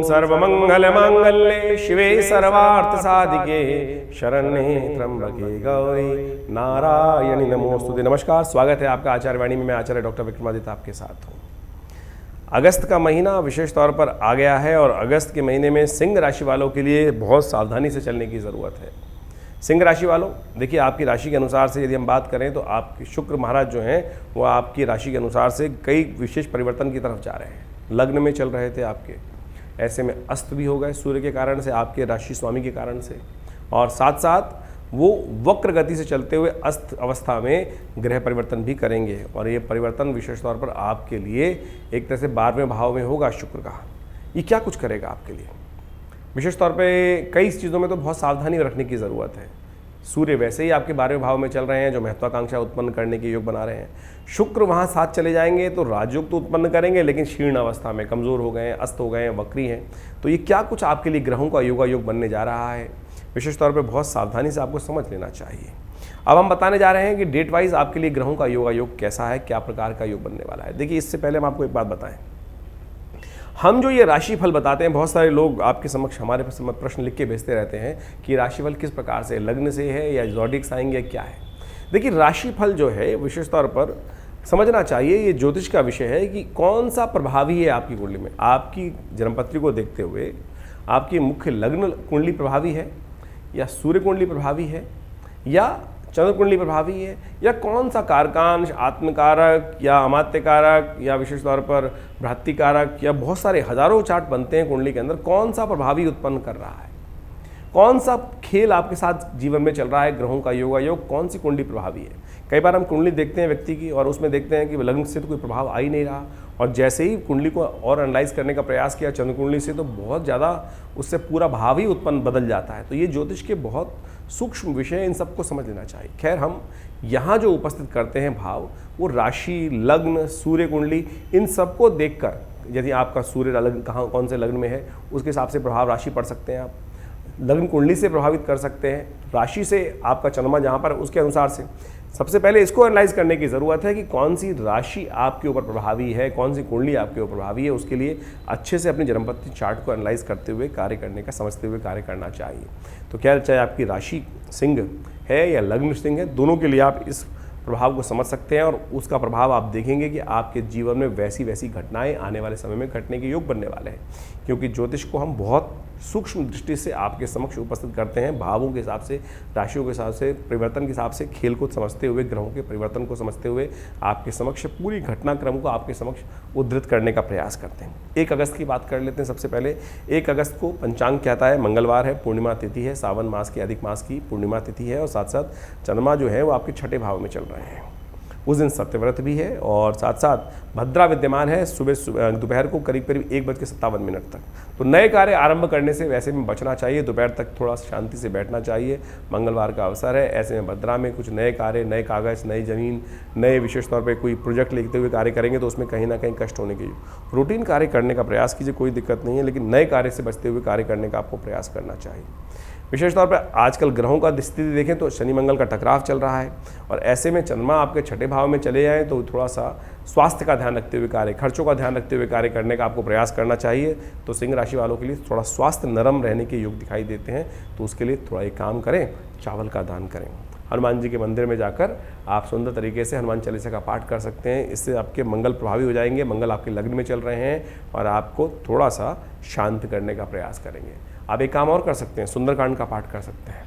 सर्वमंगलमांगल्ये शिवे सर्वार्थसाधिके शरण्ये त्र्यंबके गौरी नारायणी नमोस्तुते। नमस्कार, स्वागत है आपका आचार्य वाणी में। मैं आचार्य डॉक्टर विक्रमादित्य आपके साथ हूँ। अगस्त का महीना विशेष तौर पर आ गया है और अगस्त के महीने में सिंह राशि वालों के लिए बहुत सावधानी से चलने की ज़रूरत है। सिंह राशि वालों, देखिए आपकी राशि के अनुसार से यदि हम बात करें तो आपके शुक्र महाराज जो हैं वो आपकी राशि के अनुसार से कई विशेष परिवर्तन की तरफ जा रहे हैं। लग्न में चल रहे थे आपके, ऐसे में अस्त भी हो गए सूर्य के कारण से, आपके राशि स्वामी के कारण से, और साथ साथ वो वक्र गति से चलते हुए अस्त अवस्था में ग्रह परिवर्तन भी करेंगे। और ये परिवर्तन विशेष तौर पर आपके लिए एक तरह से 12वें भाव में होगा शुक्र का। ये क्या कुछ करेगा आपके लिए? विशेष तौर पे कई चीज़ों में तो बहुत सावधानी रखने की ज़रूरत है। सूर्य वैसे ही आपके 12वें भाव में चल रहे हैं जो महत्वाकांक्षा उत्पन्न करने के योग बना रहे हैं। शुक्र वहाँ साथ चले जाएंगे तो राजयोग तो उत्पन्न करेंगे, लेकिन क्षीण अवस्था में, कमज़ोर हो गए हैं, अस्त हो गए हैं, वक्री हैं। तो ये क्या कुछ आपके लिए ग्रहों का योगायोग बनने जा रहा है, विशेष तौर पे बहुत सावधानी से आपको समझ लेना चाहिए। अब हम बताने जा रहे हैं कि डेट वाइज आपके लिए ग्रहों का योगायोग कैसा है, क्या प्रकार का योग बनने वाला है। देखिए, इससे पहले हम आपको एक बात बताएं, हम जो ये राशि फल बताते हैं, बहुत सारे लोग आपके समक्ष हमारे प्रश्न लिख के भेजते रहते हैं कि राशिफल किस प्रकार से, लग्न से है या ज़ोडिएक साइन या क्या है। देखिए, राशिफल जो है विशेष तौर पर समझना चाहिए, ये ज्योतिष का विषय है कि कौन सा प्रभावी है आपकी कुंडली में। आपकी जन्मपत्री को देखते हुए आपकी मुख्य लग्न कुंडली प्रभावी है या सूर्य कुंडली प्रभावी है या चंद्र कुंडली प्रभावी है या कौन सा कारकांश, आत्मकारक या अमात्य कारक या विशेष तौर पर भ्रातृ कारक या बहुत सारे हजारों चार्ट बनते हैं कुंडली के अंदर, कौन सा प्रभावी उत्पन्न कर रहा है, कौन सा खेल आपके साथ जीवन में चल रहा है, ग्रहों का योगायोग, कौन सी कुंडली प्रभावी है। कई बार हम कुंडली देखते हैं व्यक्ति की और उसमें देखते हैं कि लग्न से तो कोई प्रभाव आ ही नहीं रहा, और जैसे ही कुंडली को और एनालाइज करने का प्रयास किया चंद्र कुंडली से तो बहुत ज़्यादा उससे पूरा भाव ही उत्पन्न बदल जाता है। तो ये ज्योतिष के बहुत सूक्ष्म विषय, इन सबको समझ लेना चाहिए। खैर, हम यहाँ जो उपस्थित करते हैं भाव, वो राशि, लग्न, सूर्य कुंडली, इन सबको देखकर यदि आपका सूर्य लग्न कहाँ कौन से लग्न में है उसके हिसाब से प्रभाव राशि पढ़ सकते हैं। आप लग्न कुंडली से प्रभावित कर सकते हैं, राशि से आपका चंद्रमा जहाँ पर उसके अनुसार से। सबसे पहले इसको एनालाइज करने की ज़रूरत है कि कौन सी राशि आपके ऊपर प्रभावी है, कौन सी कुंडली आपके ऊपर प्रभावी है। उसके लिए अच्छे से अपनी जन्मपत्री चार्ट को एनालाइज करते हुए कार्य करने का, समझते हुए कार्य करना चाहिए। तो क्या चाहे आपकी राशि सिंह है या लग्न सिंह है, दोनों के लिए आप इस प्रभाव को समझ सकते हैं और उसका प्रभाव आप देखेंगे कि आपके जीवन में वैसी वैसी घटनाएं आने वाले समय में घटने के योग बनने वाले हैं। क्योंकि ज्योतिष को हम बहुत सूक्ष्म दृष्टि से आपके समक्ष उपस्थित करते हैं, भावों के हिसाब से, राशियों के हिसाब से, परिवर्तन के हिसाब से, खेल को समझते हुए, ग्रहों के परिवर्तन को समझते हुए आपके समक्ष पूरी घटनाक्रम को आपके समक्ष उद्धृत करने का प्रयास करते हैं। 1 अगस्त की बात कर लेते हैं। सबसे पहले 1 अगस्त को पंचांग कहता है, मंगलवार है, पूर्णिमा तिथि है, सावन मास की अधिक मास की पूर्णिमा तिथि है, और साथ साथ चंद्रमा जो है वो आपके 6ठे भाव में चल रहे हैं। उस दिन सत्यव्रत भी है और साथ साथ भद्रा विद्यमान है सुबह दोपहर को करीब 1:57 तक। तो नए कार्य आरंभ करने से वैसे में बचना चाहिए, दोपहर तक थोड़ा शांति से बैठना चाहिए। मंगलवार का अवसर है, ऐसे में भद्रा में कुछ नए कार्य, नए कागज़, नई ज़मीन, नए विशेष तौर पे कोई प्रोजेक्ट लिखते हुए कार्य करेंगे तो उसमें कहीं ना कहीं कष्ट होने के। रूटीन कार्य करने का प्रयास कीजिए, कोई दिक्कत नहीं है, लेकिन नए कार्य से बचते हुए कार्य करने का आपको प्रयास करना चाहिए। विशेष तौर पर आजकल ग्रहों का स्थिति देखें तो शनि मंगल का टकराव चल रहा है, और ऐसे में चंद्रमा आपके 6ठे भाव में चले जाएं तो थोड़ा सा स्वास्थ्य का ध्यान रखते हुए कार्य, खर्चों का ध्यान रखते हुए कार्य करने का आपको प्रयास करना चाहिए। तो सिंह राशि वालों के लिए थोड़ा स्वास्थ्य नरम रहने के योग दिखाई देते हैं, तो उसके लिए थोड़ा एक काम करें, चावल का दान करें। हनुमान जी के मंदिर में जाकर आप सुंदर तरीके से हनुमान चालीसा का पाठ कर सकते हैं। इससे आपके मंगल प्रभावी हो जाएंगे। मंगल आपके लग्न में चल रहे हैं और आपको थोड़ा सा शांत करने का प्रयास करेंगे। आप एक काम और कर सकते हैं, सुंदरकांड का पाठ कर सकते हैं,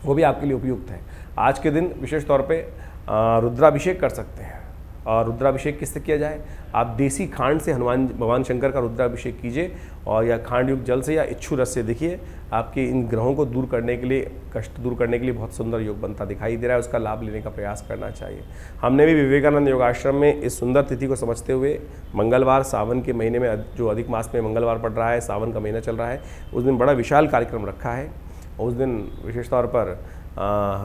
वो भी आपके लिए उपयुक्त है। आज के दिन विशेष तौर पे रुद्राभिषेक कर सकते हैं। और रुद्राभिषेक किससे किया जाए? आप देसी खांड से हनुमान भगवान शंकर का रुद्राभिषेक कीजिए, और या खांड युक्त जल से या इच्छू रस से। देखिए, आपके इन ग्रहों को दूर करने के लिए, कष्ट दूर करने के लिए बहुत सुंदर योग बनता दिखाई दे रहा है। उसका लाभ लेने का प्रयास करना चाहिए। हमने भी विवेकानंद योगाश्रम में इस सुंदर तिथि को समझते हुए मंगलवार, सावन के महीने में जो अधिक मास में मंगलवार पड़ रहा है, सावन का महीना चल रहा है, उस दिन बड़ा विशाल कार्यक्रम रखा है। उस दिन विशेष तौर पर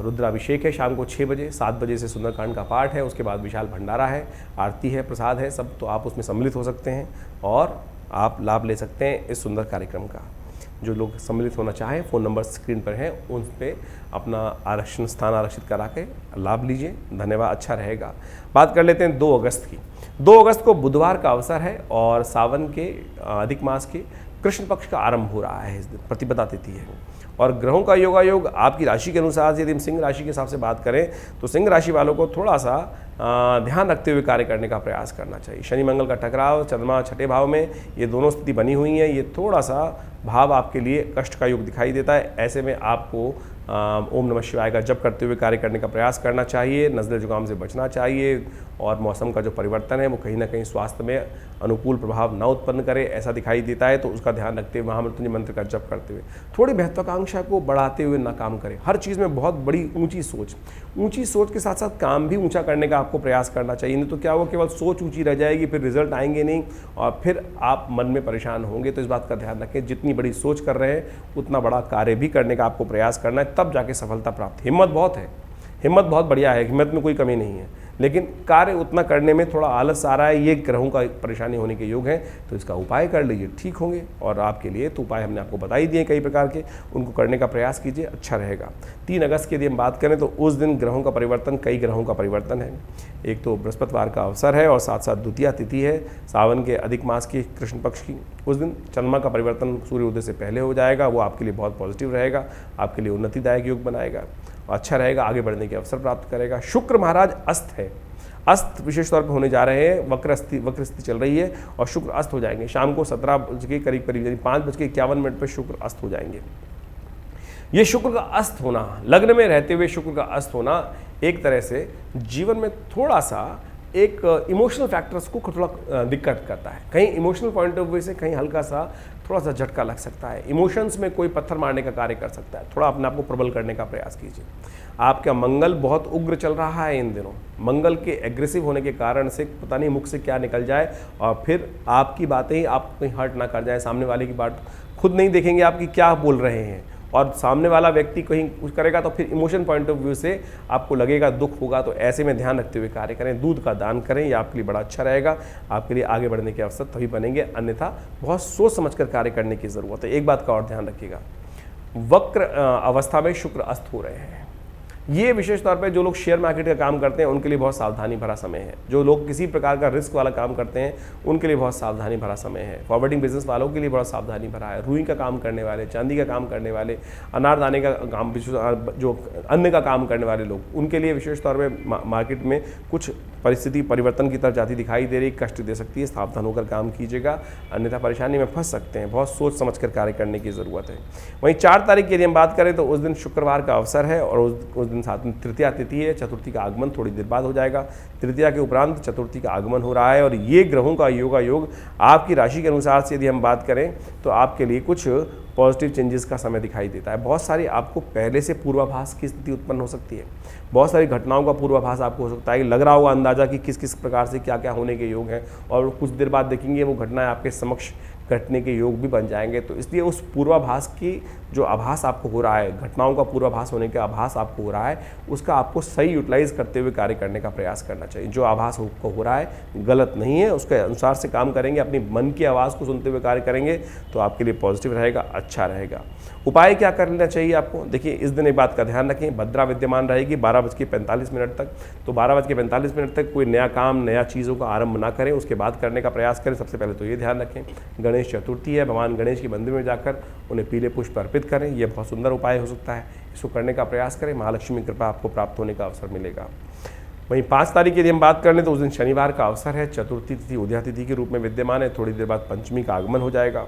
रुद्राभिषेक है, शाम को 6 बजे, 7 बजे से सुंदरकांड का पाठ है, उसके बाद विशाल भंडारा है, आरती है, प्रसाद है, सब। तो आप उसमें सम्मिलित हो सकते हैं और आप लाभ ले सकते हैं इस सुंदर कार्यक्रम का। जो लोग सम्मिलित होना चाहें, फ़ोन नंबर स्क्रीन पर हैं, उन पे अपना आरक्षण स्थान आरक्षित करा के लाभ लीजिए। धन्यवाद, अच्छा रहेगा। बात कर लेते हैं 2 अगस्त की। 2 अगस्त को बुधवार का अवसर है और सावन के अधिक मास के कृष्ण पक्ष का आरंभ हो रहा है, इस दिन प्रतिपदा तिथि है। और ग्रहों का योगायोग आपकी राशि के अनुसार से यदि हम सिंह राशि के हिसाब से बात करें तो सिंह राशि वालों को थोड़ा सा ध्यान रखते हुए कार्य करने का प्रयास करना चाहिए। शनि मंगल का टकराव, चंद्रमा छठे भाव में, ये दोनों स्थिति बनी हुई है, ये थोड़ा सा भाव आपके लिए कष्ट का योग दिखाई देता है। ऐसे में आपको ओम नमः शिवाय का जप करते हुए कार्य करने का प्रयास करना चाहिए। नज़ले जुकाम से बचना चाहिए और मौसम का जो परिवर्तन है वो कहीं ना कहीं स्वास्थ्य में अनुकूल प्रभाव न उत्पन्न करे, ऐसा दिखाई देता है। तो उसका ध्यान रखते हुए महामृत्युंजय मंत्र का जप करते हुए थोड़ी महत्वाकांक्षा को बढ़ाते हुए ना काम करें। हर चीज़ में बहुत बड़ी ऊंची सोच के साथ साथ काम भी ऊंचा करने का आपको प्रयास करना चाहिए। नहीं तो क्या होगा, केवल सोच ऊंची रह जाएगी, फिर रिजल्ट आएंगे नहीं और फिर आप मन में परेशान होंगे। तो इस बात का ध्यान रखें, जितनी बड़ी सोच कर रहे हैं उतना बड़ा कार्य भी करने का आपको प्रयास करना है, तब जाके सफलता प्राप्त। हिम्मत बहुत है, हिम्मत बहुत बढ़िया है, हिम्मत में कोई कमी नहीं है, लेकिन कार्य उतना करने में थोड़ा आलस आ रहा है, ये ग्रहों का परेशानी होने के योग है। तो इसका उपाय कर लीजिए, ठीक होंगे। और आपके लिए तो उपाय हमने आपको बता ही दिए कई प्रकार के, उनको करने का प्रयास कीजिए, अच्छा रहेगा। 3 अगस्त की यदि हम बात करें तो उस दिन ग्रहों का परिवर्तन, कई ग्रहों का परिवर्तन है। एक तो बृहस्पतिवार का अवसर है और साथ साथ द्वितीया तिथि है सावन के अधिक मास की, कृष्ण पक्ष की। उस दिन चंद्रमा का परिवर्तन सूर्योदय से पहले हो जाएगा, वो आपके लिए बहुत पॉजिटिव रहेगा, आपके लिए उन्नतिदायक योग बनाएगा, अच्छा रहेगा, आगे बढ़ने के अवसर प्राप्त करेगा। शुक्र महाराज अस्त है, अस्त विशेष तौर पर होने जा रहे हैं, वक्र स्थिति चल रही है और शुक्र अस्त हो जाएंगे शाम को 17 बज के करीब यानी 5:51 पर शुक्र अस्त हो जाएंगे। ये शुक्र का अस्त होना, लग्न में रहते हुए शुक्र का अस्त होना एक तरह से जीवन में थोड़ा सा एक इमोशनल फैक्टर्स को थोड़ा दिक्कत करता है। कहीं इमोशनल पॉइंट ऑफ व्यू से कहीं हल्का सा थोड़ा सा झटका लग सकता है, इमोशंस में कोई पत्थर मारने का कार्य कर सकता है। थोड़ा अपने आप को प्रबल करने का प्रयास कीजिए। आपका मंगल बहुत उग्र चल रहा है इन दिनों, मंगल के एग्रेसिव होने के कारण से पता नहीं मुख से क्या निकल जाए और फिर आपकी बातें ही आप कहीं हर्ट ना कर जाए, सामने वाले की बात खुद नहीं देखेंगे आपकी क्या बोल रहे हैं और सामने वाला व्यक्ति कहीं कुछ करेगा तो फिर इमोशन पॉइंट ऑफ व्यू से आपको लगेगा, दुख होगा। तो ऐसे में ध्यान रखते हुए कार्य करें, दूध का दान करें, ये आपके लिए बड़ा अच्छा रहेगा, आपके लिए आगे बढ़ने के अवसर तभी बनेंगे। अन्यथा बहुत सोच समझकर कार्य करने की ज़रूरत है। एक बात का और ध्यान रखिएगा, वक्र अवस्था में शुक्र अस्त हो रहे हैं, ये विशेष तौर पे जो लोग शेयर मार्केट का काम करते हैं उनके लिए बहुत सावधानी भरा समय है। जो लोग किसी प्रकार का रिस्क वाला काम करते हैं उनके लिए बहुत सावधानी भरा समय है। फॉरवर्डिंग बिजनेस वालों के लिए बहुत सावधानी भरा है। रुई का काम करने वाले, चांदी का काम करने वाले, अनारदाने का काम, जो अन्न का काम करने वाले लोग, उनके लिए विशेष तौर पर मार्केट में कुछ परिस्थिति परिवर्तन की तरफ जाती दिखाई दे रही, कष्ट दे सकती है। सावधान होकर काम कीजिएगा, अन्यथा परेशानी में फंस सकते हैं। बहुत सोच समझकर कार्य करने की ज़रूरत है। वहीं 4 तारीख की यदि हम बात करें तो उस दिन शुक्रवार का अवसर है और उस दिन साथ में तृतीया तिथि है। चतुर्थी का आगमन थोड़ी देर बाद हो जाएगा। तृतीया के उपरांत चतुर्थी का आगमन हो रहा है और ये ग्रहों का योग आपकी राशि के अनुसार से यदि हम बात करें तो आपके लिए कुछ पॉजिटिव चेंजेस का समय दिखाई देता है। बहुत सारी आपको पहले से पूर्वाभास की स्थिति उत्पन्न हो सकती है, बहुत सारी घटनाओं का पूर्वाभास आपको हो सकता है, लग रहा होगा अंदाजा कि किस किस प्रकार से क्या क्या होने के योग हैं और कुछ देर बाद देखेंगे वो घटनाएं आपके समक्ष घटने के योग भी बन जाएंगे। तो इसलिए उस पूर्वाभास की जो आभास आपको हो रहा है, घटनाओं का पूर्वाभास होने का आभास आपको हो रहा है, उसका आपको सही यूटिलाइज करते हुए कार्य करने का प्रयास करना चाहिए। जो आभास आपको हो रहा है गलत नहीं है, उसके अनुसार से काम करेंगे, अपनी मन की आवाज़ को सुनते हुए कार्य करेंगे तो आपके लिए पॉजिटिव रहेगा, अच्छा रहेगा। उपाय क्या कर लेना चाहिए आपको? देखिए, इस दिन एक बात का ध्यान रखें, भद्रा विद्यमान रहेगी 12:45 तक। तो 12:45 तक कोई नया काम, नया चीज़ों का आरंभ ना करें, उसके बाद करने का प्रयास करें। सबसे पहले तो ये ध्यान रखें, गणेश चतुर्थी है, भगवान गणेश के मंदिर में जाकर उन्हें पीले पुष्प अर्पित करें, यह बहुत सुंदर उपाय हो सकता है। इसको करने का प्रयास करें, महालक्ष्मी कृपा आपको प्राप्त होने का अवसर मिलेगा। वहीं 5 तारीख की यदि हम बात कर लें तो उस दिन शनिवार का अवसर है। चतुर्थी तिथि उदया तिथि के रूप में विद्यमान है। थोड़ी देर बाद पंचमी का आगमन हो जाएगा।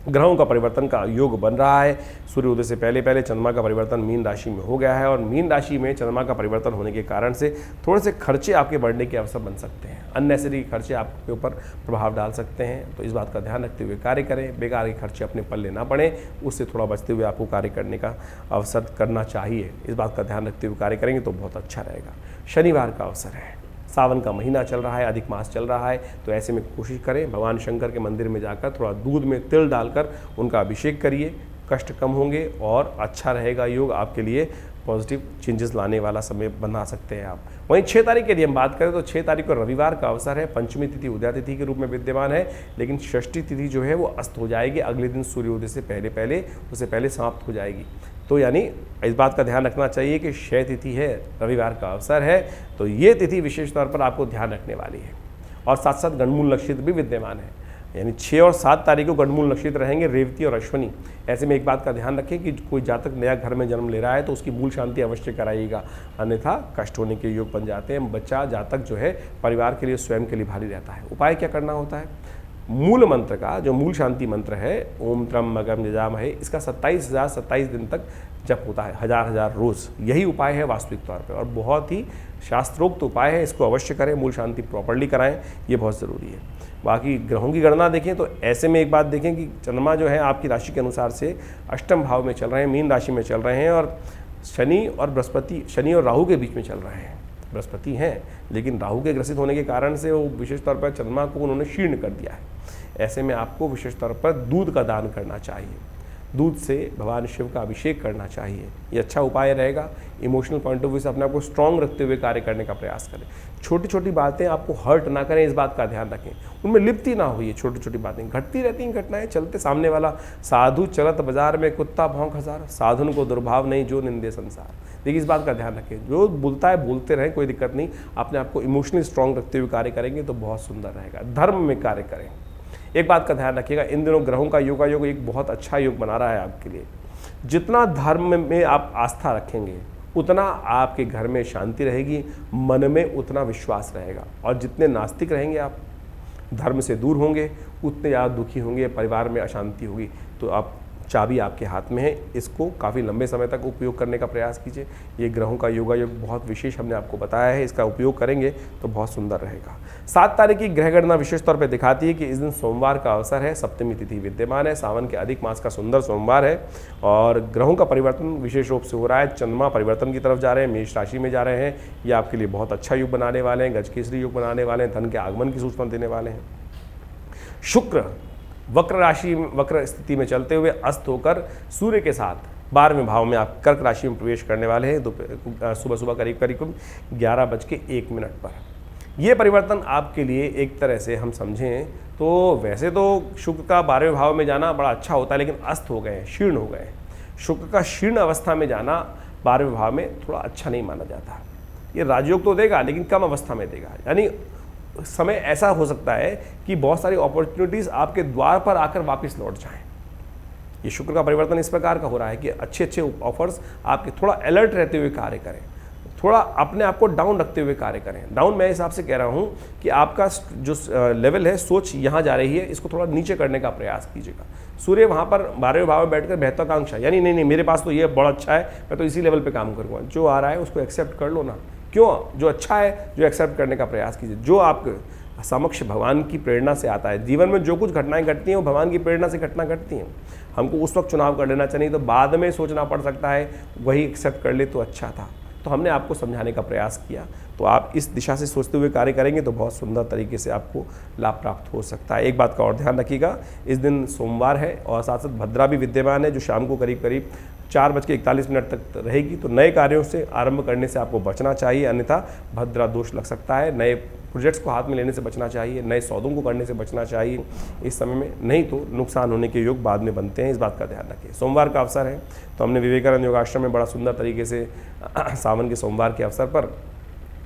ग्रहों का परिवर्तन का योग बन रहा है। सूर्योदय से पहले पहले चंद्रमा का परिवर्तन मीन राशि में हो गया है और मीन राशि में चंद्रमा का परिवर्तन होने के कारण से थोड़े से खर्चे आपके बढ़ने के अवसर बन सकते हैं। अननेसेसरी खर्चे आपके ऊपर प्रभाव डाल सकते हैं, तो इस बात का ध्यान रखते हुए कार्य करें। बेकार के खर्चे अपने पल्ले ना पड़े, उससे थोड़ा बचते हुए आपको कार्य करने का अवसर करना चाहिए। इस बात का ध्यान रखते हुए कार्य करेंगे तो बहुत अच्छा रहेगा। शनिवार का अवसर है, सावन का महीना चल रहा है, अधिक मास चल रहा है, तो ऐसे में कोशिश करें भगवान शंकर के मंदिर में जाकर थोड़ा दूध में तिल डालकर उनका अभिषेक करिए, कष्ट कम होंगे और अच्छा रहेगा योग, आपके लिए पॉजिटिव चेंजेस लाने वाला समय बना सकते हैं आप। वहीं 6 तारीख की यदि हम बात करें तो 6 तारीख को रविवार का अवसर है। पंचमी तिथि उदया तिथि के रूप में विद्यमान है, लेकिन षष्ठी तिथि जो है वो अस्त हो जाएगी, अगले दिन सूर्योदय से पहले उससे पहले समाप्त हो जाएगी। तो यानी इस बात का ध्यान रखना चाहिए कि क्षय तिथि है, रविवार का अवसर है, तो ये तिथि विशेष तौर पर आपको ध्यान रखने वाली है। और साथ साथ गणमूल नक्षत्र भी विद्यमान है। यानी 6 और 7 तारीख को गणमूल नक्षत्र रहेंगे, रेवती और अश्वनी। ऐसे में एक बात का ध्यान रखें कि कोई जातक नया घर में जन्म ले रहा है तो उसकी मूल शांति अवश्य कराइएगा, अन्यथा कष्ट होने के योग बन जाते हैं। बच्चा जातक जो है परिवार के लिए स्वयं के लिए भारी रहता है। उपाय क्या करना होता है? मूल मंत्र का जो मूल शांति मंत्र है ओम त्र्यंबकम यजामहे, इसका 27,027 दिन तक जप होता है, 1000 रोज़। यही उपाय है वास्तविक तौर पे और बहुत ही शास्त्रोक्त उपाय है। इसको अवश्य करें, मूल शांति प्रॉपर्ली कराएं, ये बहुत ज़रूरी है। बाकी ग्रहों की गणना देखें तो ऐसे में एक बात देखें कि चंद्रमा जो है आपकी राशि के अनुसार से अष्टम भाव में चल रहे हैं, मीन राशि में चल रहे हैं, और शनि और राहु के बीच में चल रहे हैं। बृहस्पति हैं लेकिन राहु के ग्रसित होने के कारण से वो विशेष तौर पर चंद्रमा को उन्होंने क्षीण कर दिया है। ऐसे में आपको विशेष तौर पर दूध का दान करना चाहिए, दूध से भगवान शिव का अभिषेक करना चाहिए, ये अच्छा उपाय रहेगा। इमोशनल पॉइंट ऑफ व्यू से अपने आप को स्ट्रॉन्ग रखते हुए कार्य करने का प्रयास करें। छोटी छोटी बातें आपको हर्ट ना करें, इस बात का ध्यान रखें, उनमें लिप्ति ना हो। ये छोटी छोटी बातें घटती रहती हैं घटनाएं, चलते सामने वाला साधु चलत बाजार में कुत्ता भौंक हजार, साधुन को दुर्भाव नहीं जो निंदे संसार। देखिए इस बात का ध्यान रखें, जो बोलता है बोलते रहें, कोई दिक्कत नहीं। अपने आप को इमोशनली स्ट्रॉन्ग रखते हुए कार्य करेंगे तो बहुत सुंदर रहेगा। धर्म में कार्य करें। एक बात का ध्यान रखिएगा, इन दिनों ग्रहों का योग एक बहुत अच्छा योग बना रहा है आपके लिए। जितना धर्म में आप आस्था रखेंगे उतना आपके घर में शांति रहेगी, मन में उतना विश्वास रहेगा। और जितने नास्तिक रहेंगे, आप धर्म से दूर होंगे, उतने ज़्यादा दुखी होंगे, परिवार में अशांति होगी। तो आप चाबी आपके हाथ में है, इसको काफ़ी लंबे समय तक उपयोग करने का प्रयास कीजिए। ये ग्रहों का योग बहुत विशेष हमने आपको बताया है, इसका उपयोग करेंगे तो बहुत सुंदर रहेगा। 7 तारीख की ग्रह गणना विशेष तौर पर दिखाती है कि इस दिन सोमवार का अवसर है, सप्तमी तिथि विद्यमान है, सावन के अधिक मास का सुंदर सोमवार है और ग्रहों का परिवर्तन विशेष रूप से हो रहा है। चंद्रमा परिवर्तन की तरफ जा रहे हैं, मेष राशि में जा रहे हैं। ये आपके लिए बहुत अच्छा योग बनाने वाले हैं, गजकेसरी योग बनाने वाले हैं, धन के आगमन की सूचना देने वाले हैं। शुक्र वक्र स्थिति में चलते हुए अस्त होकर सूर्य के साथ 12वें भाव में आप कर्क राशि में प्रवेश करने वाले हैं सुबह करीब 11:01 पर। यह परिवर्तन आपके लिए एक तरह से हम समझें तो वैसे तो शुक्र का 12वें भाव में जाना बड़ा अच्छा होता है, लेकिन अस्त हो गए हैं, क्षीण हो गए हैं। शुक्र का क्षीण अवस्था में जाना 12वें भाव में थोड़ा अच्छा नहीं माना जाता। ये राजयोग तो देगा लेकिन कम अवस्था में देगा, यानी समय ऐसा हो सकता है कि बहुत सारी अपॉर्चुनिटीज़ आपके द्वार पर आकर वापस लौट जाएं। ये शुक्र का परिवर्तन इस प्रकार का हो रहा है कि अच्छे अच्छे ऑफर्स आपके, थोड़ा अलर्ट रहते हुए कार्य करें, थोड़ा अपने आप को डाउन रखते हुए कार्य करें। डाउन मैं हिसाब से कह रहा हूँ कि आपका जो लेवल है, सोच यहाँ जा रही है, इसको थोड़ा नीचे करने का प्रयास कीजिएगा। सूर्य वहाँ पर 12वें भाव में बैठकर महत्वाकांक्षा, यानी नहीं मेरे पास तो ये बड़ा अच्छा है, मैं तो इसी लेवल पे काम करूँगा। जो आ रहा है उसको एक्सेप्ट कर लो ना, क्यों? जो अच्छा है जो एक्सेप्ट करने का प्रयास कीजिए। जो आपके समक्ष भगवान की प्रेरणा से आता है, जीवन में जो कुछ घटनाएं घटती हैं वो भगवान की प्रेरणा से घटना घटती हैं। हमको उस वक्त चुनाव कर लेना चाहिए, तो बाद में सोचना पड़ सकता है, वही एक्सेप्ट कर ले तो अच्छा था। तो हमने आपको समझाने का प्रयास किया, तो आप इस दिशा से सोचते हुए कार्य करेंगे तो बहुत सुंदर तरीके से आपको लाभ प्राप्त हो सकता है। एक बात का और ध्यान रखिएगा, इस दिन सोमवार है और साथ साथ भद्रा भी विद्यमान है, जो शाम को करीब 4:41 तक रहेगी। तो नए कार्यों से आरंभ करने से आपको बचना चाहिए, अन्यथा भद्रा दोष लग सकता है। नए प्रोजेक्ट्स को हाथ में लेने से बचना चाहिए, नए सौदों को करने से बचना चाहिए इस समय में, नहीं तो नुकसान होने के योग बाद में बनते हैं। इस बात का ध्यान रखिए। सोमवार का अवसर है तो हमने विवेकानंद योगाश्रम में बड़ा सुंदर तरीके से सावन के सोमवार के अवसर पर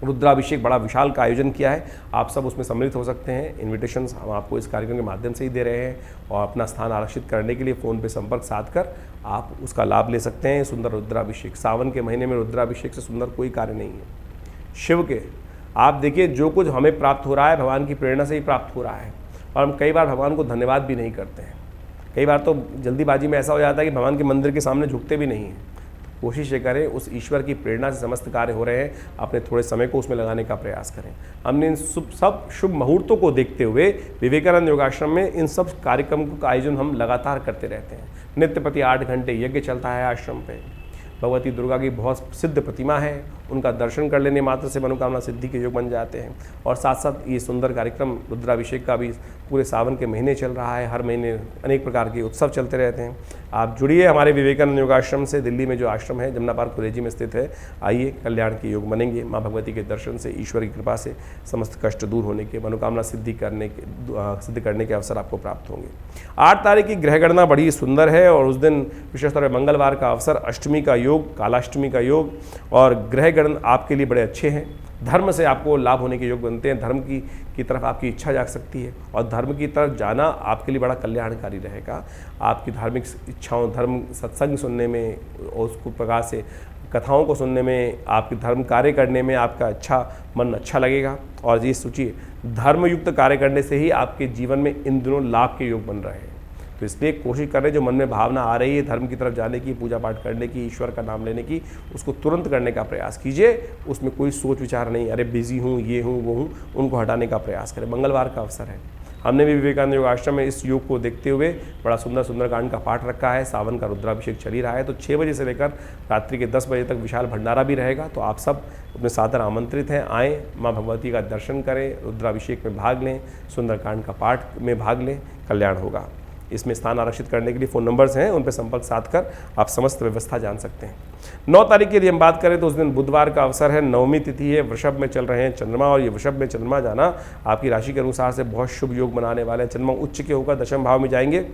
रुद्राभिषेक बड़ा विशाल का आयोजन किया है। आप सब उसमें सम्मिलित हो सकते हैं। इन्विटेशंस हम आपको इस कार्यक्रम के माध्यम से ही दे रहे हैं और अपना स्थान आरक्षित करने के लिए फ़ोन पे संपर्क साध कर आप उसका लाभ ले सकते हैं। सुंदर रुद्राभिषेक, सावन के महीने में रुद्राभिषेक से सुंदर कोई कार्य नहीं है। शिव के आप देखिए, जो कुछ हमें प्राप्त हो रहा है भगवान की प्रेरणा से ही प्राप्त हो रहा है और हम कई बार भगवान को धन्यवाद भी नहीं करते हैं। कई बार तो जल्दीबाजी में ऐसा हो जाता है कि भगवान के मंदिर के सामने झुकते भी नहीं हैं। कोशिश ये करें, उस ईश्वर की प्रेरणा से समस्त कार्य हो रहे हैं, अपने थोड़े समय को उसमें लगाने का प्रयास करें। हमने इन सब शुभ मुहूर्तों को देखते हुए विवेकानंद योगाश्रम में इन सब कार्यक्रमों का आयोजन हम लगातार करते रहते हैं। नित्य प्रति 8 घंटे यज्ञ चलता है आश्रम पे। भगवती दुर्गा की बहुत सिद्ध प्रतिमा है, उनका दर्शन कर लेने मात्र से मनोकामना सिद्धि के योग बन जाते हैं। और साथ साथ ये सुंदर कार्यक्रम रुद्राभिषेक का भी पूरे सावन के महीने चल रहा है। हर महीने अनेक प्रकार के उत्सव चलते रहते हैं। आप जुड़िए हमारे विवेकानंद योगाश्रम से। दिल्ली में जो आश्रम है जमुना पार्क कुरेजी में स्थित है। आइए, कल्याण के योग बनेंगे। माँ भगवती के दर्शन से, ईश्वर की कृपा से समस्त कष्ट दूर होने के, मनोकामना सिद्ध करने के अवसर आपको प्राप्त होंगे। 8 तारीख की ग्रह गणना बड़ी सुंदर है और उस दिन विशेष तौर पर मंगलवार का अवसर, अष्टमी का योग, कालाष्टमी का योग और ग्रह गण आपके लिए बड़े अच्छे हैं। धर्म से आपको लाभ होने के योग बनते हैं। धर्म की तरफ आपकी इच्छा जाग सकती है और धर्म की तरफ जाना आपके लिए बड़ा कल्याणकारी रहेगा। आपकी धार्मिक इच्छाओं, धर्म सत्संग सुनने में और उसको प्रकार से कथाओं को सुनने में, आपके धर्म कार्य करने में आपका मन अच्छा लगेगा। और ये सोचिए, धर्मयुक्त कार्य करने से ही आपके जीवन में इन दिनों लाभ के योग बन रहे हैं। तो इसलिए कोशिश करें, जो मन में भावना आ रही है धर्म की तरफ जाने की, पूजा पाठ करने की, ईश्वर का नाम लेने की, उसको तुरंत करने का प्रयास कीजिए। उसमें कोई सोच विचार नहीं, अरे बिजी हूँ, ये हूँ, वो हूँ, उनको हटाने का प्रयास करें। मंगलवार का अवसर है। हमने भी विवेकानंद योग आश्रम में इस योग को देखते हुए बड़ा सुंदर सुंदरकांड का पाठ रखा है। सावन का रुद्राभिषेक चल ही रहा है, तो 6 बजे से लेकर रात्रि के 10 बजे तक विशाल भंडारा भी रहेगा। तो आप सब अपने सादर आमंत्रित हैं, आएँ, माँ भगवती का दर्शन करें, रुद्राभिषेक में भाग लें, सुंदरकांड का पाठ में भाग लें, कल्याण होगा। इसमें स्थान आरक्षित करने के लिए फ़ोन नंबर्स हैं, उन पर संपर्क साधकर आप समस्त व्यवस्था जान सकते हैं। 9 तारीख की यदि हम बात करें तो उस दिन बुधवार का अवसर है, नवमी तिथि है, वृषभ में चल रहे हैं चंद्रमा, और ये वृषभ में चंद्रमा जाना आपकी राशि के अनुसार से बहुत शुभ योग बनाने वाले हैं। चंद्रमा उच्च के होकर दशम भाव में जाएंगे,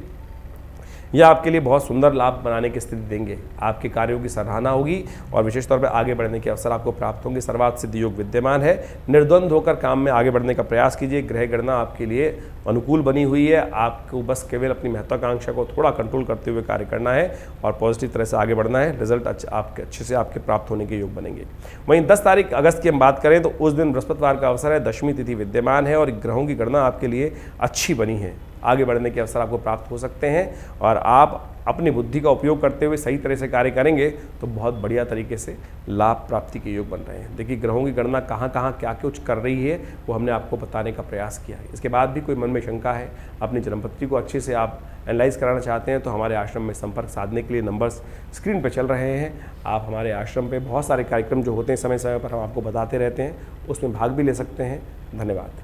यह आपके लिए बहुत सुंदर लाभ बनाने की स्थिति देंगे। आपके कार्यों की सराहना होगी और विशेष तौर पर आगे बढ़ने के अवसर आपको प्राप्त होंगे। सर्वार्थ सिद्धि योग विद्यमान है। निर्द्वंद होकर काम में आगे बढ़ने का प्रयास कीजिए। ग्रह गणना आपके लिए अनुकूल बनी हुई है। आपको बस केवल अपनी महत्वाकांक्षा को थोड़ा कंट्रोल करते हुए कार्य करना है और पॉजिटिव तरह से आगे बढ़ना है। रिजल्ट अच्छे से आपके प्राप्त होने के योग बनेंगे। वहीं 10 तारीख अगस्त की हम बात करें तो उस दिन बृहस्पतिवार का अवसर है, दशमी तिथि विद्यमान है और ग्रहों की गणना आपके लिए अच्छी बनी है। आगे बढ़ने के अवसर आपको प्राप्त हो सकते हैं और आप अपनी बुद्धि का उपयोग करते हुए सही तरह से कार्य करेंगे तो बहुत बढ़िया तरीके से लाभ प्राप्ति के योग बन रहे हैं। देखिए, ग्रहों की गणना कहाँ क्या कुछ कर रही है वो हमने आपको बताने का प्रयास किया है। इसके बाद भी कोई मन में शंका है, अपनी जन्मपत्री को अच्छे से आप एनालाइज कराना चाहते हैं तो हमारे आश्रम में संपर्क साधने के लिए नंबर्स स्क्रीन पर चल रहे हैं। आप हमारे आश्रम पर बहुत सारे कार्यक्रम जो होते हैं समय समय पर हम आपको बताते रहते हैं, उसमें भाग भी ले सकते हैं। धन्यवाद।